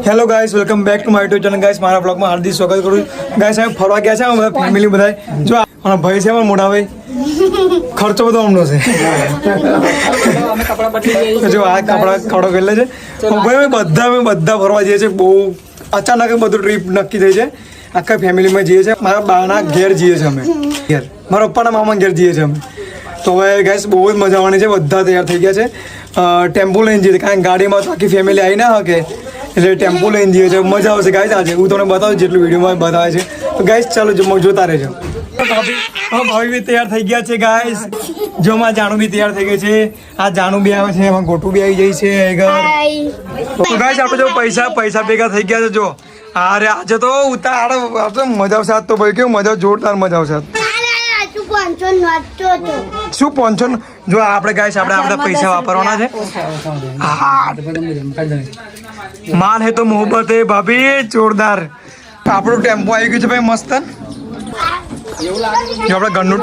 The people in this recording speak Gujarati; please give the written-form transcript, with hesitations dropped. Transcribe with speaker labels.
Speaker 1: Hello guys, welcome back to my YouTube channel guys. મારા બ્લોગમાં હાર્દિક સ્વાગત કરું ગાઈસ. અમે ફરવા ગયા છે અમે ફેમિલી બધા. જો આ ભાઈ છે મોટા ભાઈ, ખર્ચો બધો અમનો છે. જો આ કપડો પહેલે છે ભાઈ. અમે બધા ફરવા જઈએ છીએ. બહુ અચાનક બધું ટ્રીપ નક્કી થઈ છે. આખા ફેમિલીમાં જઈએ છીએ. મારા બાના ઘેર જઈએ છીએ અમે, ઘેર મારા પપ્પાના મામા ઘેર જઈએ છીએ અમે. તો હવે ગાઈસ બહુ જ મજા આવવાની છે. બધા તૈયાર થઈ ગયા છે. ટેમ્પો લઈને જઈએ કારણ કે ગાડીમાં તો આખી ફેમિલી આવી ના શકે, એટલે ટેમ્પો લઈને જઈએ છીએ. મજા આવશે ગાઈસ. આજે હું તમને બતાવું જેટલું વિડીયોમાં બતાવે છે. તો ગાઈસ ચાલો જોતા રહેજો. ભાભી બી તૈયાર થઈ ગયા છે ગાઈસ. જો માં જાણુ બી તૈયાર થઈ ગઈ છે. આ જાણુ બી આવે છે, એમાં ગોટું બી આવી જાય છે ઘર. તો ગાઈસ આપણે જો પૈસા ભેગા થઈ ગયા છે. જો અરે આજે તો ઉતાર મજા આવશે. આજ તો ભાઈ કેવું મજા, જોરદાર મજા આવશે. શું 500? જો આપણે ગાઈસ આપણે પૈસા વાપરવાના છે. માલ હે તો મોહબ્બત હે ભાભી, જોરદાર. આપણું ટેમ્પો આવી ગયું છે ભાઈ, મસ્ત. જો આપણે ઘરનું